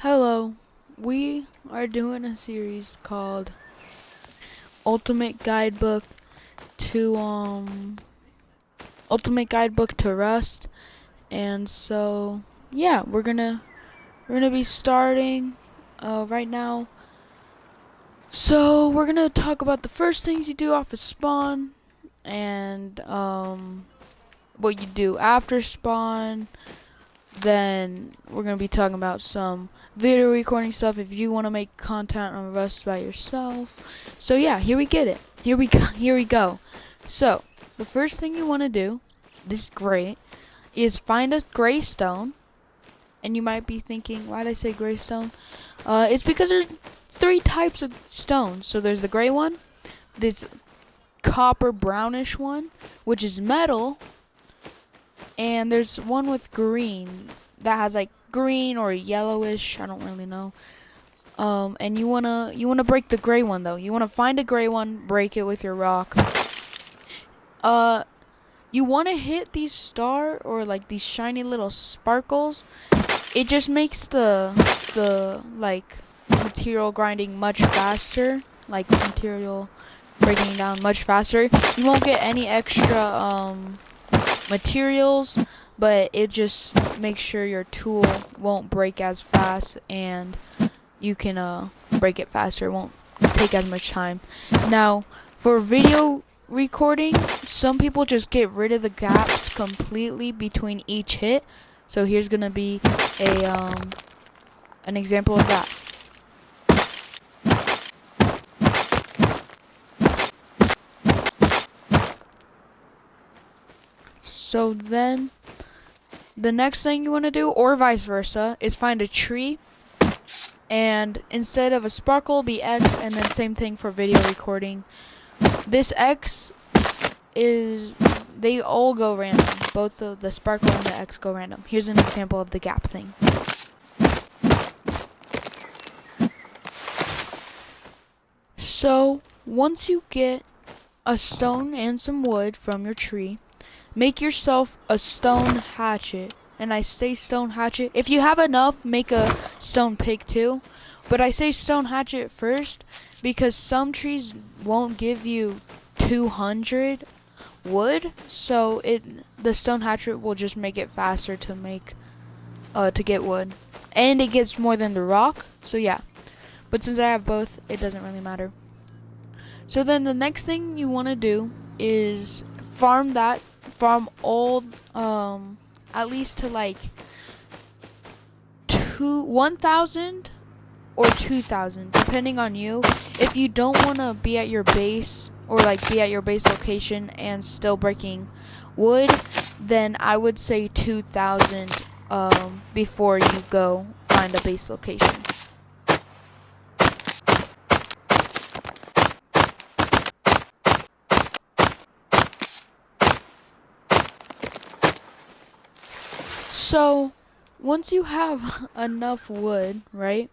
Hello, we are doing a series called Ultimate Guidebook to Ultimate Guidebook to Rust, and so yeah, we're gonna be starting right now. So we're gonna talk about the first things you do off of spawn, and what you do after spawn. Then we're gonna be talking about some video recording stuff if you want to make content on Rust by yourself. So yeah, here we get it. Here we go. Here we go. So the first thing you want to do, this is great, is find a gray stone. And you might be thinking, why did I say gray stone? It's because there's three types of stones. So there's the gray one, this copper brownish one, which is metal. And there's one with green that has like green or yellowish, I don't really know. And you wanna break the gray one though. You wanna find a gray one, break it with your rock. You wanna hit these star or like these shiny little sparkles. It just makes the like material grinding much faster, like material breaking down much faster. You won't get any extra materials, but it just makes sure your tool won't break as fast and you can break it faster. It won't take as much time. Now, for video recording, some people just get rid of the gaps completely between each hit. So here's gonna be a an example of that. So then, the next thing you want to do, or vice versa, is find a tree, and instead of a sparkle, be X, and then same thing for video recording. This X is, they all go random. Both the sparkle and the X go random. Here's an example of the gap thing. So, once you get a stone and some wood from your tree, make yourself a stone hatchet. And I say stone hatchet. If you have enough, make a stone pick too. But I say stone hatchet first because some trees won't give you 200 wood. So the stone hatchet will just make it faster to make to get wood. And it gets more than the rock. So yeah. But since I have both, it doesn't really matter. So then the next thing you want to do is farm old at least to like 1,000 or 2,000 depending on you. If you don't want to be at your base or like be at your base location and still breaking wood, then I would say 2,000 before you go find a base location. So, once you have enough wood, right?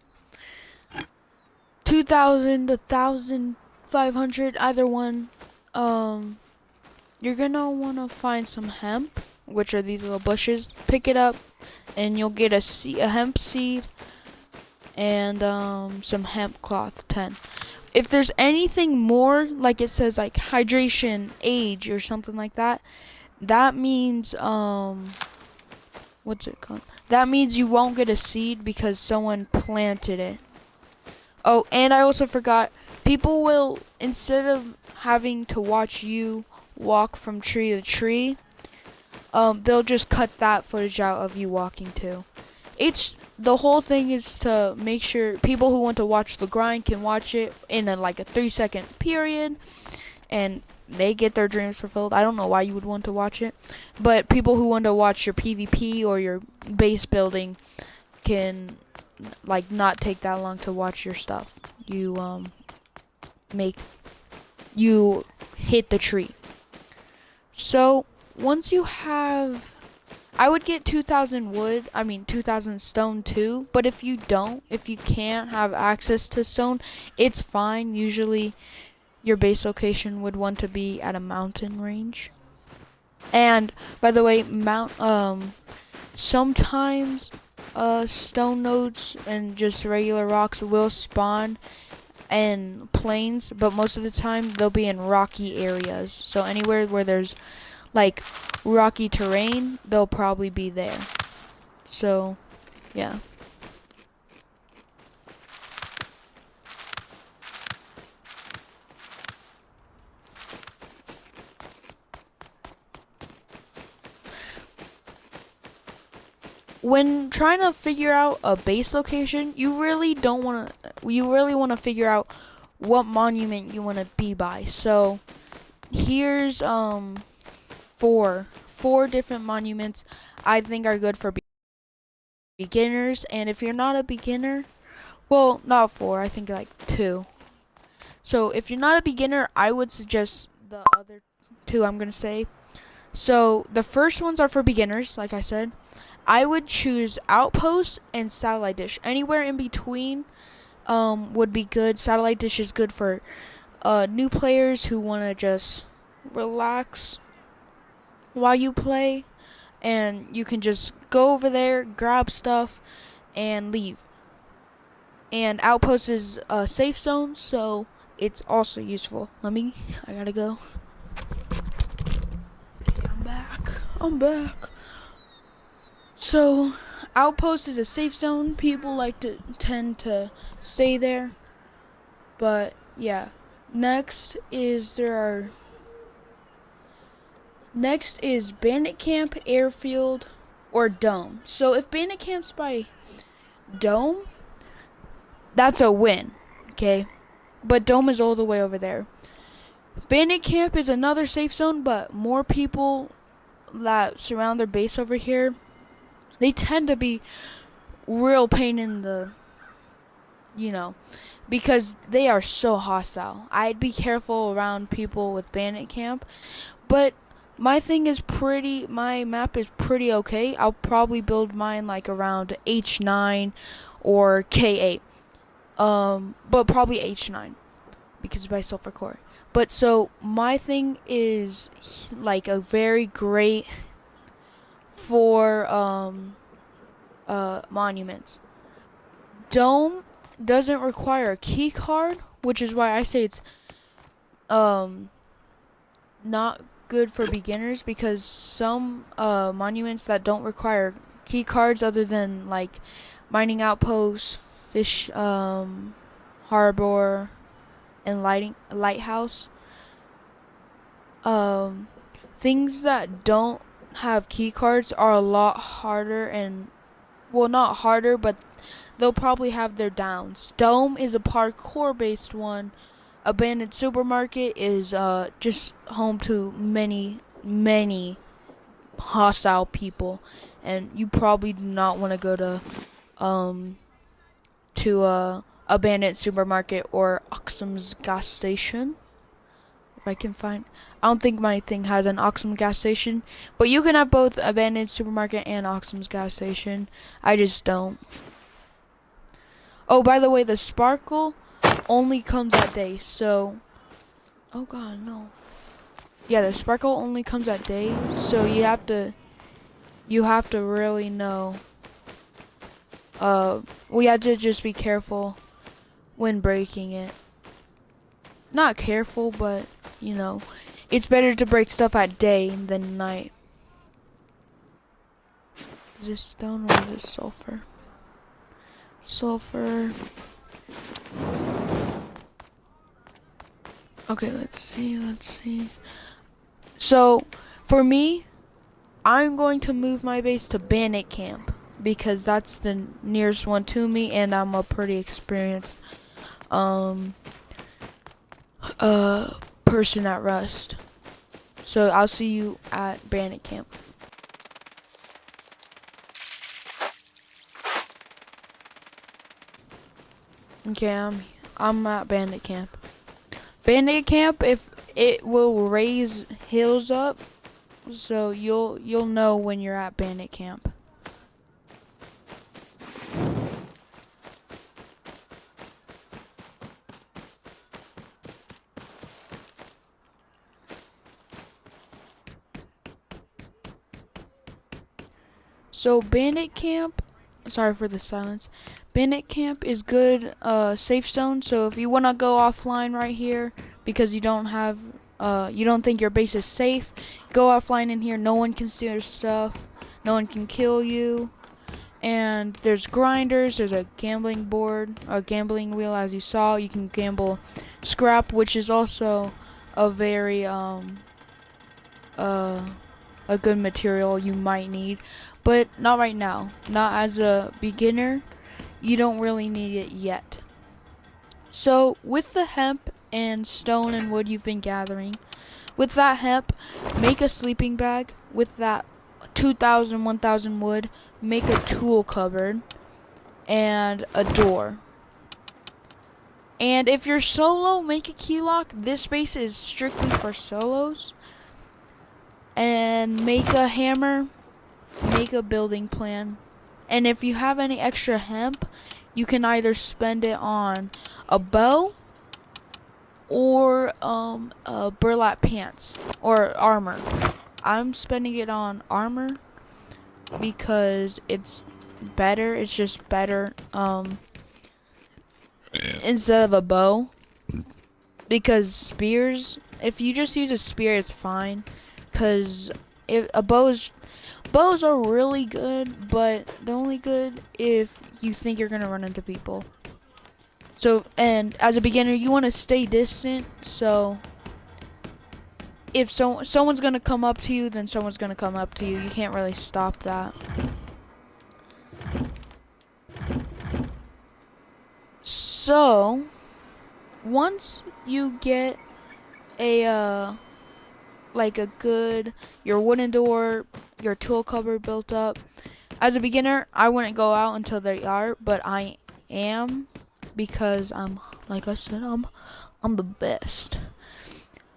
2,000, 1,500, either one. You're gonna wanna find some hemp, which are these little bushes. Pick it up, and you'll get a hemp seed and some hemp cloth 10. If there's anything more, like it says like hydration, age, or something like that, that means what's it called? That means you won't get a seed because someone planted it. Oh, and I also forgot, people will, instead of having to watch you walk from tree to tree, they'll just cut that footage out of you walking too. The whole thing is to make sure people who want to watch the grind can watch it in a 3-second period, and they get their dreams fulfilled. I don't know why you would want to watch it, but people who want to watch your PvP or your base building can not take that long to watch your stuff. You hit the tree. So once you have, I would get 2,000 wood. 2,000 stone too. But if you can't have access to stone, it's fine. Usually your base location would want to be at a mountain range. And by the way, sometimes stone nodes and just regular rocks will spawn in plains, but most of the time they'll be in rocky areas. So anywhere where there's like rocky terrain, they'll probably be there. So, yeah. When trying to figure out a base location, you really want to figure out what monument you want to be by. So, here's four different monuments I think are good for beginners, and if you're not a beginner, well, not four, I think like two. So, if you're not a beginner, I would suggest the other two I'm going to say. So, the first ones are for beginners, like I said. I would choose Outpost and Satellite Dish. Anywhere in between would be good. Satellite Dish is good for new players who want to just relax while you play, and you can just go over there, grab stuff, and leave. And Outpost is a safe zone, so it's also useful. I gotta go. Okay, I'm back. So, Outpost is a safe zone. People tend to stay there. But yeah. Next is Bandit Camp, Airfield, or Dome. So if Bandit Camp's by Dome, that's a win. Okay? But Dome is all the way over there. Bandit Camp is another safe zone, but more people that surround their base over here, they tend to be real pain in the, because they are so hostile. I'd be careful around people with Bandit Camp, but my map is pretty okay. I'll probably build mine like around H9 or K8. But probably H9 because of my sulfur core. But so my thing is like a very great for monuments. Dome doesn't require a key card, which is why I say it's not good for beginners, because some monuments that don't require key cards other than like mining outposts, fish harbor, and lighthouse, things that don't have key cards are a lot harder, and well, not harder, but they'll probably have their downs. Dome is a parkour based one. Abandoned Supermarket is just home to many hostile people, and you probably do not want to go to Abandoned Supermarket or Oxum's gas station. If I can find, I don't think my thing has an Oxum gas station, but you can have both Abandoned Supermarket and Oxum's gas station. I just don't. Oh, by the way, the sparkle only comes at day, so oh god, no. Yeah, the sparkle only comes at day, so you have to really know. We have to just be careful when breaking it. Not careful, but it's better to break stuff at day than night. Is this stone or is this sulfur? Sulfur. Okay, let's see. So, for me, I'm going to move my base to Bandit Camp because that's the nearest one to me, and I'm a pretty experienced person at Rust. So, I'll see you at Bandit Camp. Okay, I'm at Bandit Camp. Bandit Camp, if it will raise hills up, so you'll know when you're at Bandit Camp. So Bandit Camp, sorry for the silence. Bandit camp is good safe zone. So if you wanna go offline right here because you don't have you don't think your base is safe, go offline in here. No one can steal your stuff. No one can kill you. And there's grinders, there's a gambling board, a gambling wheel as you saw. You can gamble scrap, which is also a very a good material you might need, but not right now. Not as a beginner, you don't really need it yet. So with the hemp and stone and wood you've been gathering, with that hemp, make a sleeping bag. With that 2,000, 1,000 wood, make a tool cupboard and a door. And if you're solo, make a key lock. This base is strictly for solos. And make a hammer, make a building plan. And if you have any extra hemp, you can either spend it on a bow or burlap pants or armor. I'm spending it on armor because it's better. It's just better instead of a bow. Because spears, if you just use a spear, it's fine. Because bows are really good, but they're only good if you think you're gonna run into people. So, and as a beginner, you want to stay distant. So, if someone's gonna come up to you, then someone's gonna come up to you. You can't really stop that. So, once you get a your wooden door, your tool cupboard built up. As a beginner, I wouldn't go out until they are, but I am because like I said, I'm the best.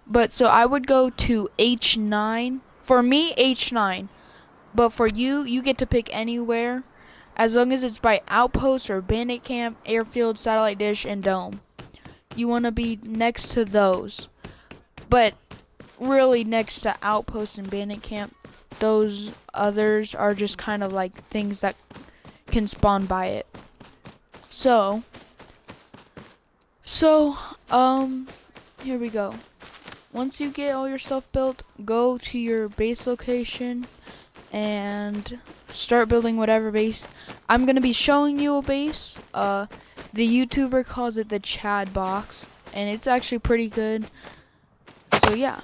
But so I would go to H9. For me, H9. But for you, you get to pick anywhere as long as it's by outpost or bandit camp, airfield, satellite dish, and dome. You want to be next to those. But really next to outpost and bandit camp, those others are just kind of like things that can spawn by it. So here we go. Once you get all your stuff built, go to your base location and start building whatever base. I'm gonna be showing you a base. The YouTuber calls it the Chad box, and it's actually pretty good. So yeah.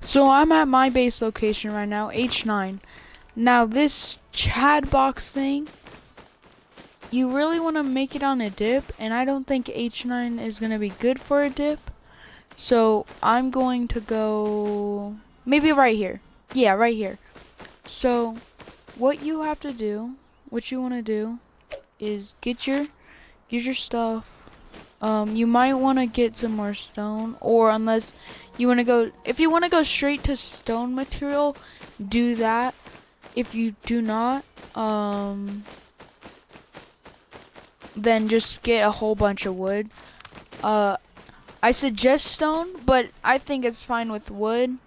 So I'm at my base location right now, H9. Now this Chad box thing, you really want to make it on a dip, and I don't think H9 is going to be good for a dip. So I'm going to go maybe right here. Yeah, right here. So what you want to do is get your stuff. You might want to get some more stone, or unless you want to go, if you want to go straight to stone material, do that. If you do not, then just get a whole bunch of wood. I suggest stone, but I think it's fine with wood.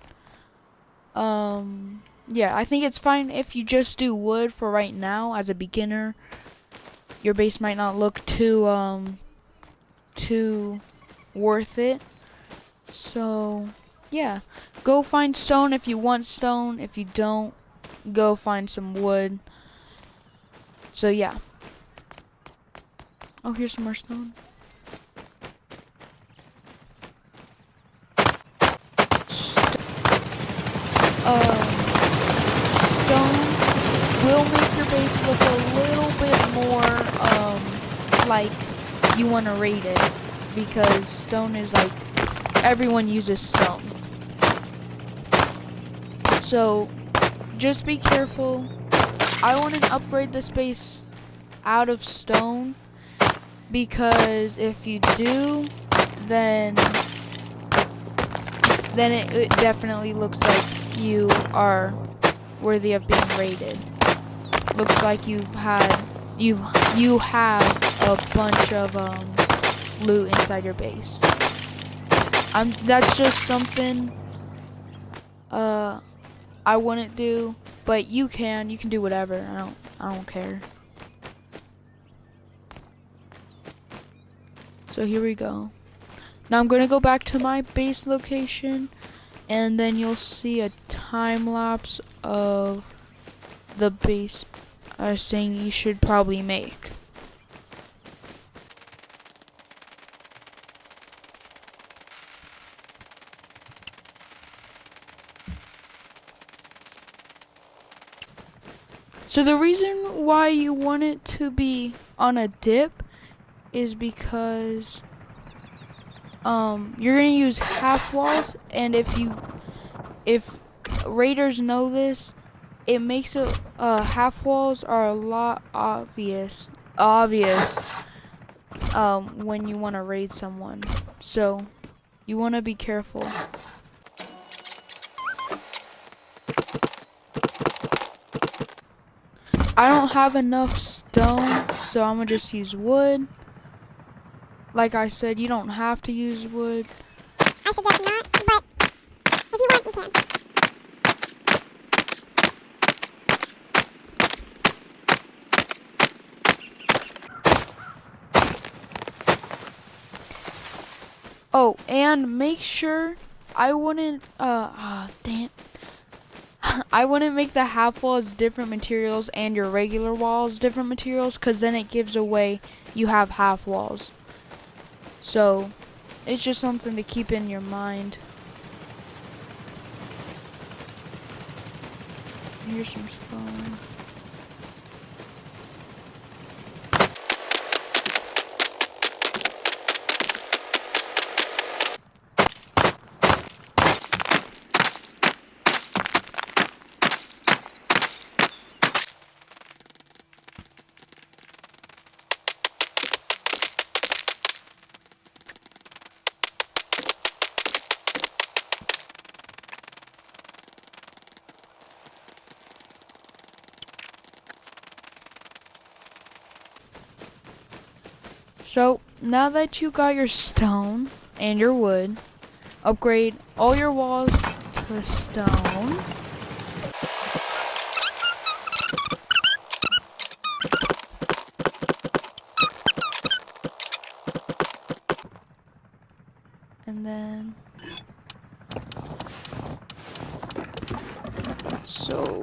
Yeah, I think it's fine if you just do wood for right now as a beginner. Your base might not look too worth it. So yeah, go find stone if you want stone. If you don't, go find some wood. So yeah. Oh, here's some more stone. Stone will make your base look a little bit more like you want to rate it, because stone is like, everyone uses stone. So just be careful. I want to upgrade this base out of stone because if you do, then it definitely looks like you are worthy of being raided. Looks like you have a bunch of loot inside your base. That's just something I wouldn't do, but you can do whatever. I don't care. So here we go. Now I'm going to go back to my base location, and then you'll see a time lapse of the base I was saying you should probably make. So the reason why you want it to be on a dip is because you're gonna use half walls, and if raiders know this, it makes it half walls are a lot obvious when you want to raid someone. So you want to be careful. I don't have enough stone, so I'm gonna just use wood. Like I said, you don't have to use wood. I suggest not, but if you want, you can. Oh, and make sure I wouldn't I wouldn't make the half walls different materials and your regular walls different materials, because then it gives away you have half walls. So it's just something to keep in your mind. Here's some stone. So now that you got your stone and your wood, upgrade all your walls to stone. And then so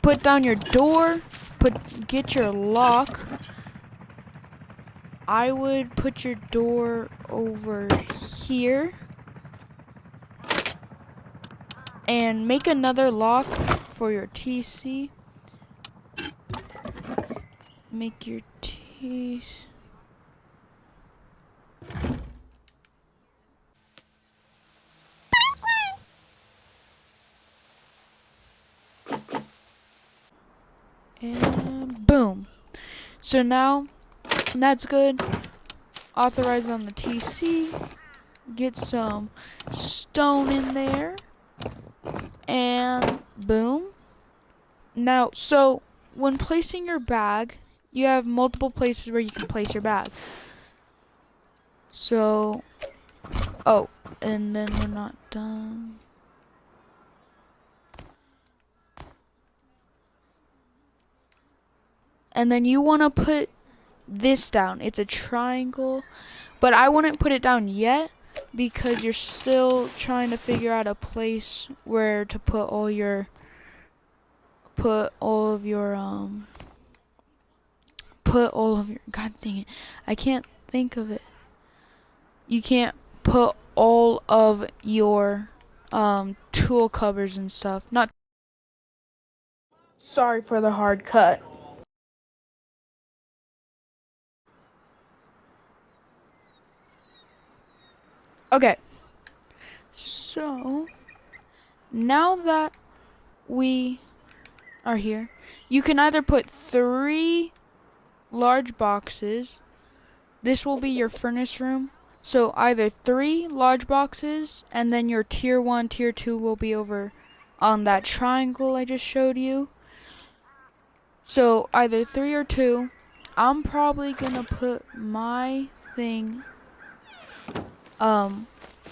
put down your door, get your lock. I would put your door over here and make another lock for your TC. Make your TC. And boom. So now that's good. Authorize on the TC. Get some stone in there. And boom. Now, so when placing your bag, you have multiple places where you can place your bag. So, oh, and then we're not done. And then you want to put this down. It's a triangle, but I wouldn't put it down yet because you're still trying to figure out a place where to put all of your god dang it, I can't think of it. You can't put all of your tool covers and stuff. Not sorry for the hard cut. Okay, so now that we are here, you can either put 3 large boxes this will be your furnace room. So either 3 large boxes, and then your tier 1, tier 2 will be over on that triangle I just showed you. So either 3 or 2. I'm probably gonna put my thing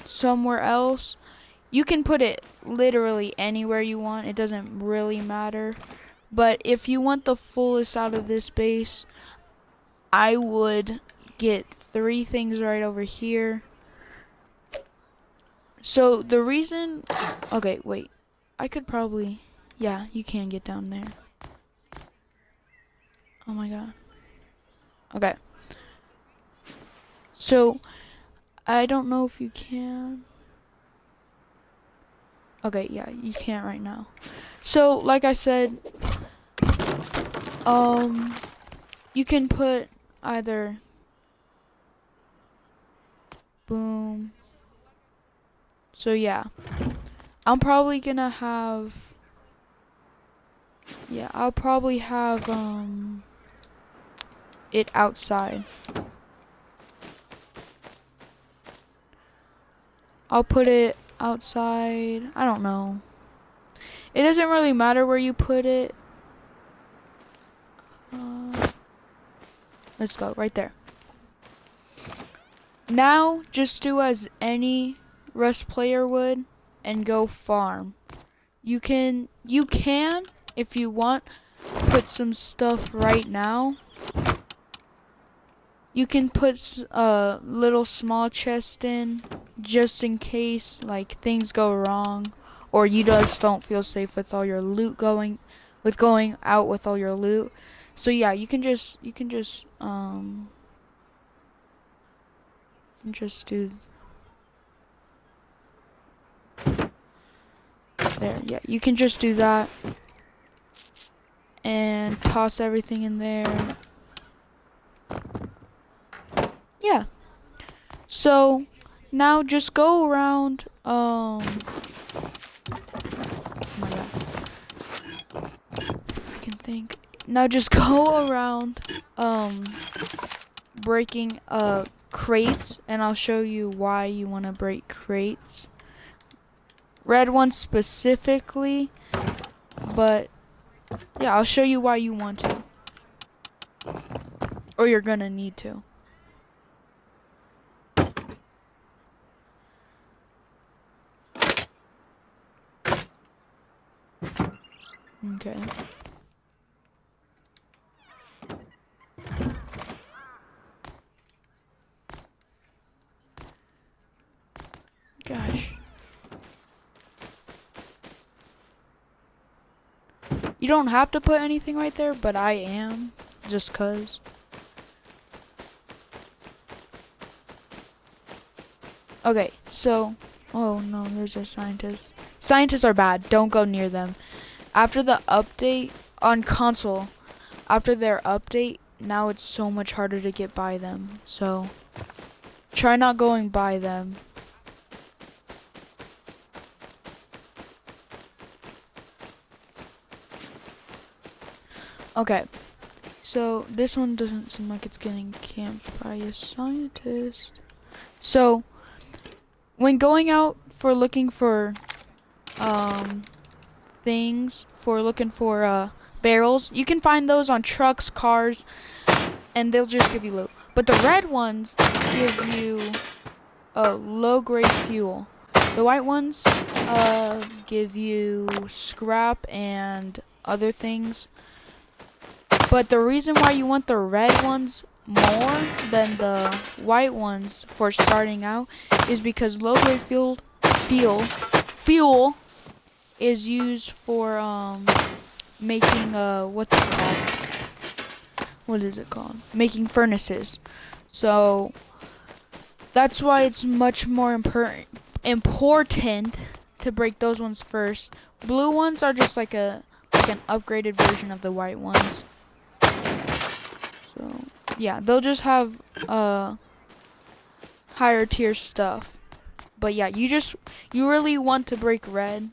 somewhere else. You can put it literally anywhere you want. It doesn't really matter. But if you want the fullest out of this base, I would get 3 things right over here. So the reason, okay, wait. I could probably, yeah, you can get down there. Oh my god. Okay. So I don't know if you can. Okay, yeah, you can't right now. So, like I said, you can put either boom. So yeah, I'm probably gonna have, yeah, I'll probably have it outside. I'll put it outside. I don't know. It doesn't really matter where you put it. Let's go right there. Now, just do as any Rust player would and go farm. You can, if you want, put some stuff right now. You can put a little small chest in, just in case like things go wrong, or you just don't feel safe with all your loot going out with all your loot. So yeah, you can just do there. Yeah, you can just do that and toss everything in there. Yeah. So now just go around. Oh my god. I can think. Now just go around breaking crates, and I'll show you why you want to break crates. Red ones specifically, but yeah, I'll show you why you want to. Or you're gonna need to. Okay. Gosh. You don't have to put anything right there, but I am, just 'cause. Okay, so, oh no, there's a scientist. Scientists are bad, don't go near them. After the update on console, after their update, now it's so much harder to get by them. So, try not going by them. Okay, so this one doesn't seem like it's getting camped by a scientist. So, when going out for looking for things, for looking for barrels, you can find those on trucks, cars, and they'll just give you loot. But the red ones give you low-grade fuel. The white ones give you scrap and other things. But the reason why you want the red ones more than the white ones for starting out is because low-grade fuel is used for making what's it called? What is it called? Making furnaces. So that's why it's much more important to break those ones first. Blue ones are just like an upgraded version of the white ones. So yeah, they'll just have higher tier stuff. But yeah, you really want to break red.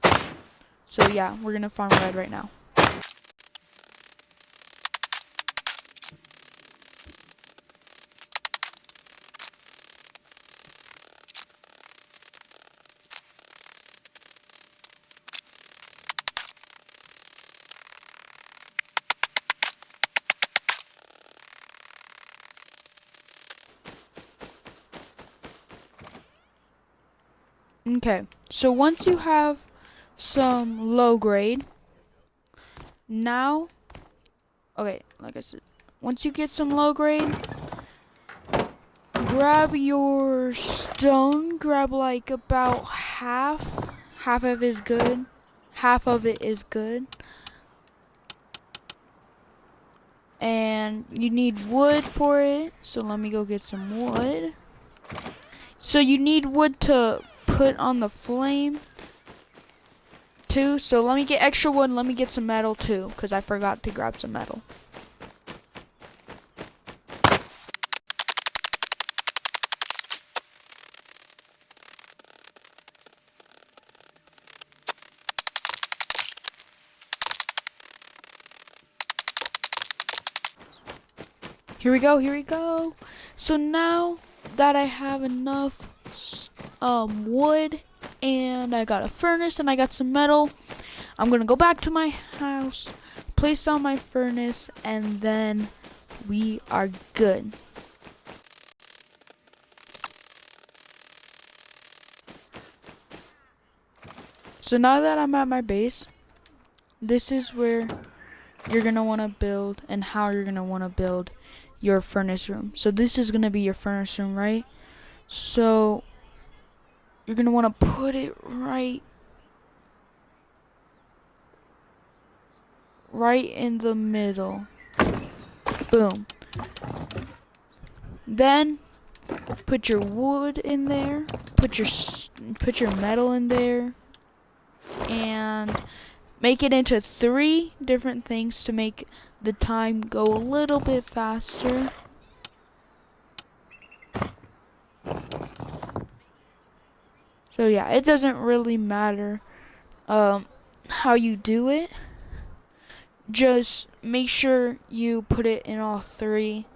So yeah, we're gonna farm red right now. Okay, so once you have some low grade, now, okay, like I said, once you get some low grade, grab your stone, grab like about half of it is good, half of it is good. And you need wood for it, so let me go get some wood. So you need wood to put on the flame too, so let me get extra wood and let me get some metal too, because I forgot to grab some metal. Here we go, here we go. So now that I have enough wood and I got a furnace and I got some metal, I'm gonna go back to my house, place down my furnace, and then we are good. So now that I'm at my base, this is where you're gonna want to build and how you're gonna want to build your furnace room. So this is gonna be your furnace room, right? So you're gonna want to put it right in the middle. Boom. Then put your wood in there, put your metal in there, and make it into 3 different things to make the time go a little bit faster. So yeah, it doesn't really matter how you do it. Just make sure you put it in all 3.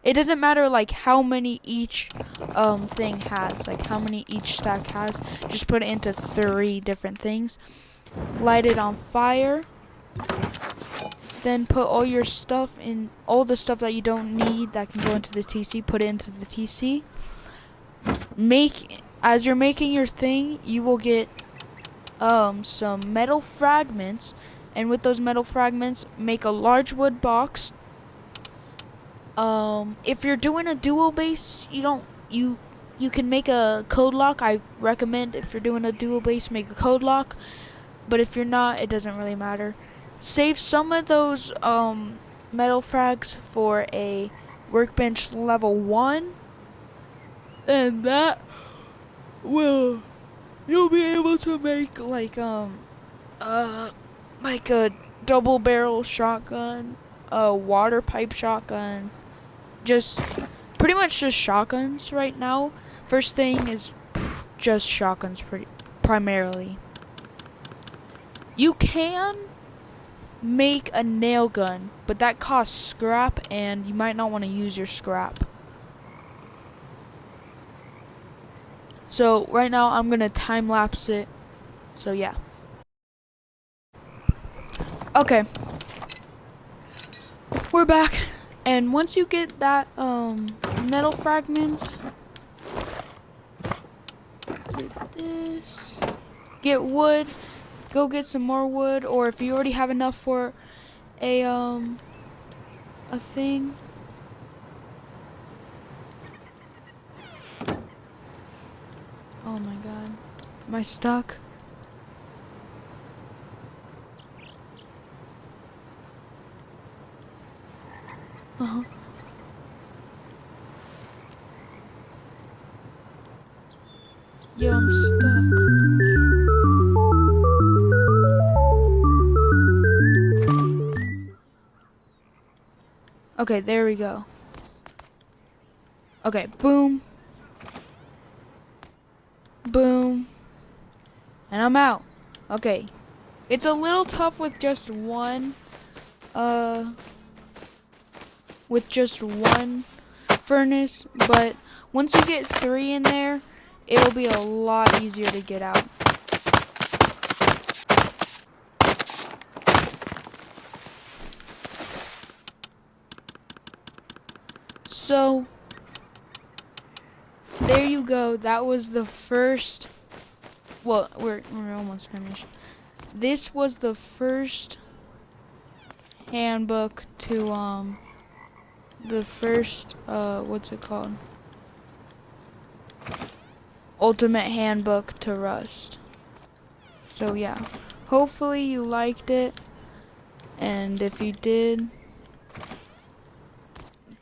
It doesn't matter like how many each thing has, like how many each stack has. Just put it into 3 different things. Light it on fire. Then put all your stuff in, all the stuff that you don't need that can go into the TC, put it into the TC. As you're making your thing, you will get some metal fragments, and with those metal fragments, make a large wood box. If you're doing a dual base, you can make a code lock. I recommend if you're doing a dual base, make a code lock. But if you're not, it doesn't really matter. Save some of those metal frags for a workbench level 1, and that will you'll be able to make like a double barrel shotgun, a water pipe shotgun, just pretty much just shotguns right now. First thing is just shotguns primarily. You can make a nail gun, but that costs scrap and you might not want to use your scrap. So right now I'm gonna time lapse it. So yeah. Okay. We're back. And once you get that metal fragments, get this. Get wood. Go get some more wood, or if you already have enough for a thing. Oh my god. Am I stuck? Uh-huh. Yo, I'm stuck. Okay, there we go. Okay, boom. Boom. And I'm out. Okay. It's a little tough with just one furnace, but once you get 3 in there, it'll be a lot easier to get out. So there you go. That was the first well, we're almost finished. This was the first handbook to the first what's it called? Ultimate handbook to Rust. So yeah, hopefully you liked it, and if you did,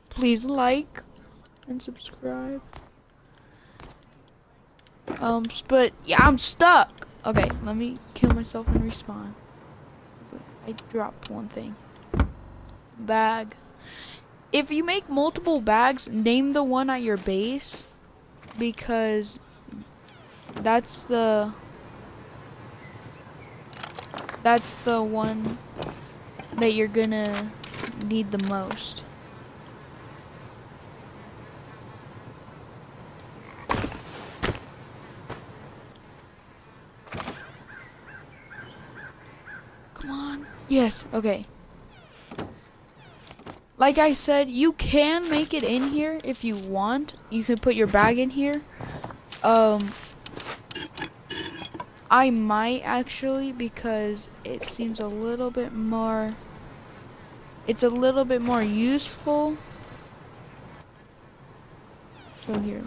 please like and subscribe. But yeah, I'm stuck. Okay, let me kill myself and respawn. I dropped one thing. Bag. If you make multiple bags, name the one at your base, because that's the one that you're gonna need the most. Come on. Yes, okay. Like I said, you can make it in here if you want. You can put your bag in here. I might actually, because it seems a little bit more, it's a little bit more useful. So here,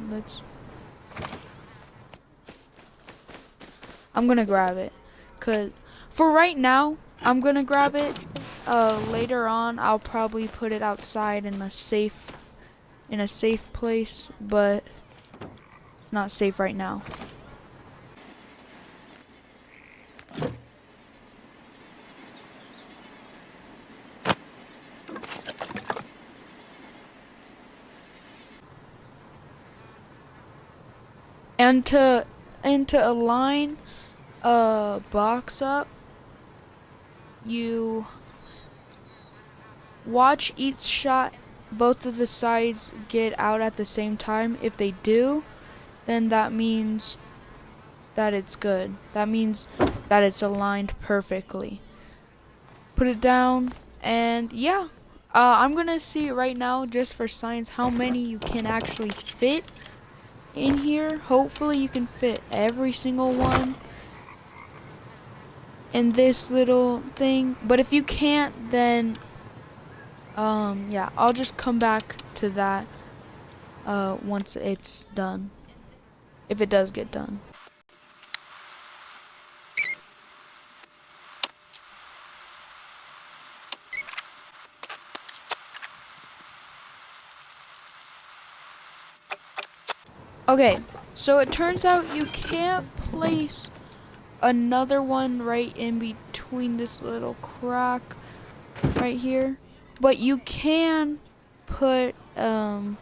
I'm gonna grab it, cause for right now, I'm gonna grab it. Later on, I'll probably put it outside in a safe place, but it's not safe right now. And to align a box up, you watch each shot, both of the sides get out at the same time. If they do, then that means that it's good. That means that it's aligned perfectly. Put it down, and yeah. I'm gonna see right now, just for science, how many you can actually fit in here. Hopefully you can fit every single one in this little thing, but if you can't, then yeah, I'll just come back to that once it's done, if it does get done. Okay, so it turns out you can't place another one right in between this little crack right here, but you can put a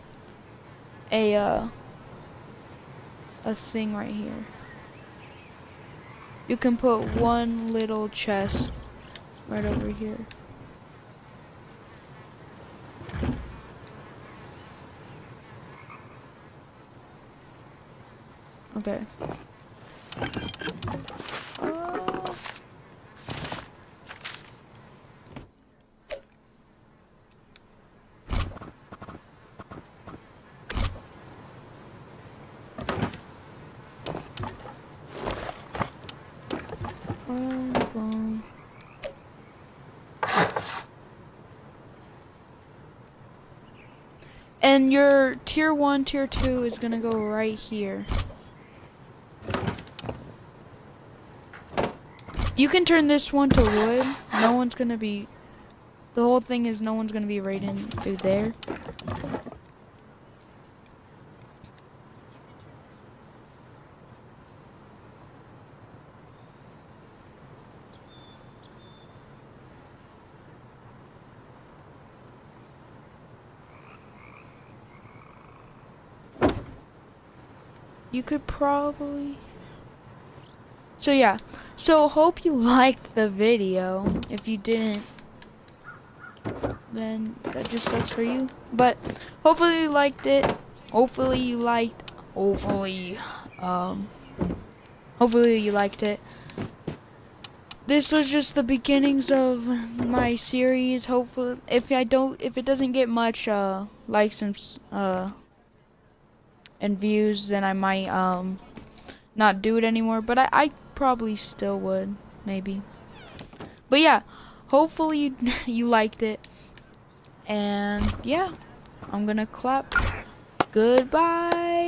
thing right here. You can put one little chest right over here. Okay. And your tier 1, tier 2 is gonna go right here. You can turn this one to wood. No one's gonna be, the whole thing is no one's gonna be right in through there. You could probably, so yeah, so hope you liked the video. If you didn't, then that just sucks for you, but hopefully you liked it. Hopefully you liked it. This was just the beginnings of my series. Hopefully, if it doesn't get much likes and views, then I might not do it anymore, but I probably still would, maybe. But yeah, hopefully you liked it. And yeah, I'm gonna clap. Goodbye.